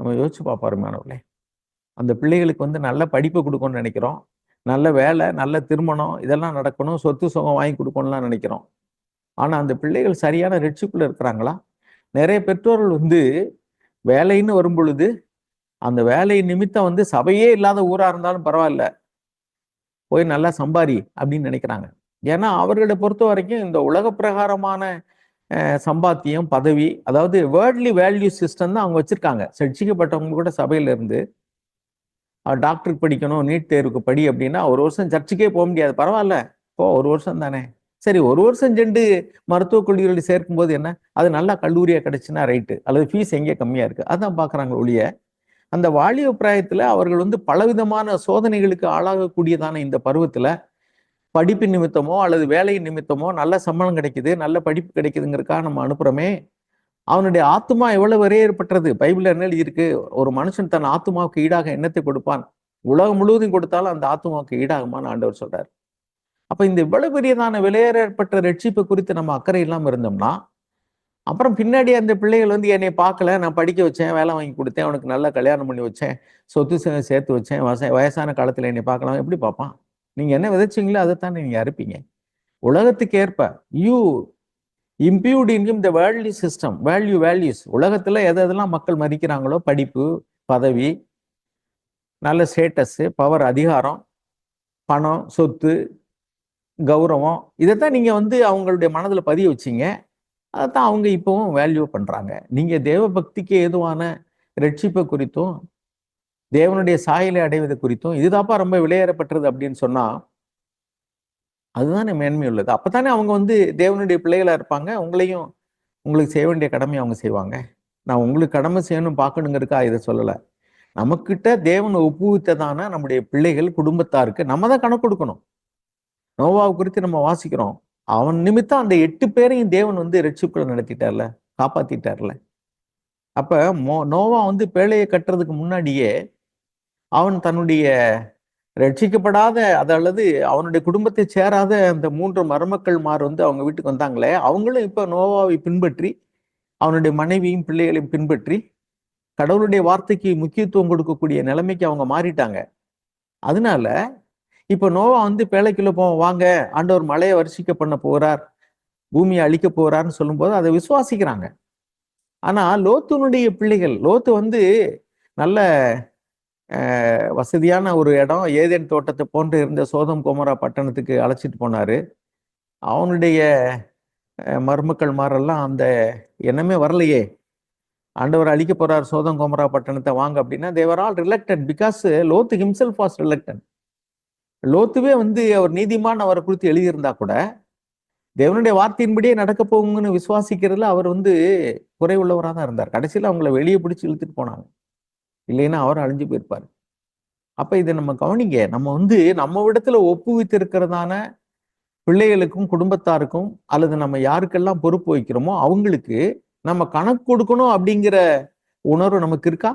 நம்ம யோசிச்சு பார்ப்போம் அருமையானவர்களே. அந்த பிள்ளைகளுக்கு வந்து நல்ல படிப்பை கொடுக்கணும்னு நினைக்கிறோம், நல்ல வேலை, நல்ல திருமணம் இதெல்லாம் நடக்கணும், சொத்து சுகம் வாங்கி கொடுக்கணும்லாம் நினைக்கிறோம். ஆனா அந்த பிள்ளைகள் சரியான ரட்சிப்புல இருக்கிறாங்களா? நிறைய பெற்றோர்கள் வந்து வேலைன்னு வரும் பொழுது அந்த வேலை நிமித்தம் வந்து சபையே இல்லாத ஊரா இருந்தாலும் பரவாயில்ல, போய் நல்லா சம்பாரி அப்படின்னு நினைக்கிறாங்க. ஏன்னா அவர்களை பொறுத்த வரைக்கும் இந்த உலக பிரகாரமான சம்பாத்தியம், பதவி, அதாவது வேர்ல்ட்லி வேல்யூ சிஸ்டம் தான் அவங்க வச்சிருக்காங்க. ரட்சிக்கப்பட்டவங்க கூட சபையில இருந்து டாக்டருக்கு படிக்கணும், நீட் தேர்வுக்கு படி அப்படின்னா ஒரு வருஷம் சர்ச்சுக்கே போக முடியாது. பரவாயில்ல, போ, ஒரு வருஷம் தானே. சரி, ஒரு வருஷம் சென்று மருத்துவக் கல்லூரியில் சேர்க்கும் போது என்ன, அது நல்லா கல்லூரியா கிடைச்சுன்னா ரைட்டு, அல்லது ஃபீஸ் எங்கே கம்மியா இருக்கு அதான் பாக்குறாங்க ஒழிய, அந்த வாலிப பிராயத்துல அவர்கள் வந்து பலவிதமான சோதனைகளுக்கு ஆளாகக்கூடியதான இந்த பருவத்துல படிப்பு நிமித்தமோ அல்லது வேலை நிமித்தமோ நல்ல சம்பளம் கிடைக்குது, நல்ல படிப்பு கிடைக்குதுங்கிறதுக்காக நம்ம அனுப்புறோமே, அவனுடைய ஆத்துமா எவ்வளவு விரையேற்பட்டது. பைபிள்ல என்ன எழுதியிருக்கு? ஒரு மனுஷன் தன் ஆத்துமாவுக்கு ஈடாக எண்ணத்தை கொடுப்பான், உலகம் முழுவதும் கொடுத்தாலும் அந்த ஆத்துமாவுக்கு ஈடாகுமான்னு ஆண்டவர் சொல்றாரு. அப்ப இந்த இவ்வளவு பெரியதான விலையேறப்பட்ட ரட்சிப்பு குறித்து நம்ம அக்கறை இல்லாம இருந்தோம்னா, அப்புறம் பின்னாடி அந்த பிள்ளைகள் வந்து என்னை பார்க்கல, நான் படிக்க வச்சேன், வேலை வாங்கி கொடுத்தேன், அவனுக்கு நல்லா கல்யாணம் பண்ணி வச்சேன், சொத்து சேர்த்து வச்சேன், வயசான காலத்துல என்னை பார்க்கலாம், எப்படி பார்ப்பான்? நீங்க என்ன விதைச்சிங்களோ அதைத்தானே நீங்க அறுப்பீங்க. உலகத்துக்கு ஏற்ப you impute in the worldly system, values. உலகத்துல எதெல்லாம் மக்கள் மதிக்கிறாங்களோ, படிப்பு, பதவி, நல்ல ஸ்டேட்டஸ், பவர், அதிகாரம், பணம், சொத்து, கௌரவம், இதைத்தான் நீங்க வந்து அவங்களுடைய மனதில் பதிய வச்சீங்க. அதைத்தான் அவங்க இப்பவும் வேல்யூ பண்றாங்க. நீங்க தேவ பக்திக்கு ஏதுவான ரட்சிப்பை குறித்தும் தேவனுடைய சாயலை அடைவது குறித்தும் இதுதாப்பா ரொம்ப விலையேறப்பட்டது அப்படின்னு சொன்னா அதுதானே மேன்மை உள்ளது. அப்பதானே அவங்க வந்து தேவனுடைய பிள்ளைகளா இருப்பாங்க. உங்களுக்கு செய்ய வேண்டிய கடமை அவங்க செய்வாங்க. நான் உங்களுக்கு கடமை செய்யணும் பார்க்கணுங்கிறதுக்கா இதை சொல்லலை. நமக்கிட்ட தேவன் ஒப்புவித்ததான நம்முடைய பிள்ளைகள், குடும்பத்தாருக்கு நம்ம தான் கணக்கு கொடுக்கணும். நோவாவை குறித்து நம்ம வாசிக்கிறோம். அவன் நிமித்தம் அந்த 8 பேரையும் தேவன் வந்து ரட்சிப்புல நடத்திட்டார்ல, காப்பாத்திட்டார்ல. அப்ப நோவா வந்து பேழையை கட்டுறதுக்கு முன்னாடியே அவன் தன்னுடைய ரட்சிக்கப்படாத அல்லது அவனுடைய குடும்பத்தை சேராத அந்த 3 மருமக்கள்மார் வந்து அவங்க வீட்டுக்கு வந்தாங்களே, அவங்களும் இப்ப நோவாவை பின்பற்றி அவனுடைய மனைவியும் பிள்ளைகளையும் பின்பற்றி கடவுளுடைய வார்த்தைக்கு முக்கியத்துவம் கொடுக்கக்கூடிய நிலைமைக்கு அவங்க மாறிட்டாங்க. அதனால இப்ப நோவா வந்து பேழைக்குள்ள வாங்க, ஆண்டவர் மழையை வருஷிக்க பண்ண போறார், பூமியை அழிக்க போறார்னு சொல்லும்போது அதை விசுவாசிக்கிறாங்க. ஆனா லோத்துனுடைய பிள்ளைகள், லோத்து வந்து நல்ல வசதியான ஒரு இடம், ஏதேன் தோட்டத்தை போன்று இருந்த சோதம் கொமோரா பட்டணத்துக்கு அழைச்சிட்டு போனாரு. அவனுடைய மருமக்கள் மாரெல்லாம் அந்த எண்ணமே வரலையே, ஆண்டவர் அழிக்க போறார் சோதம் கொமோரா பட்டணத்தை வாங்க அப்படின்னா, they were all reluctant because Lot himself was reluctant. லோத்துவே வந்து அவர் நீதிமான் அவரை குறித்து எழுதியிருந்தா கூட தேவனுடைய வார்த்தையின்படியே நடக்க போகுங்கன்னு விசுவாசிக்கிறதுல அவர் வந்து குறைவுள்ளவராக தான் இருந்தார். கடைசியில் அவங்கள வெளியே பிடிச்சி இழுத்துட்டு போனாங்க, இல்லைன்னா அவர் அழிஞ்சு போயிருப்பாரு. அப்ப இதை நம்ம கவனிங்க. நம்ம வந்து நம்ம இடத்துல ஒப்புவித்து இருக்கிறதான பிள்ளைகளுக்கும் குடும்பத்தாருக்கும் அல்லது நம்ம யாருக்கெல்லாம் பொறுப்பு வைக்கிறோமோ அவங்களுக்கு நம்ம கணக்கு கொடுக்கணும் அப்படிங்கிற உணர்வு நமக்கு இருக்கா?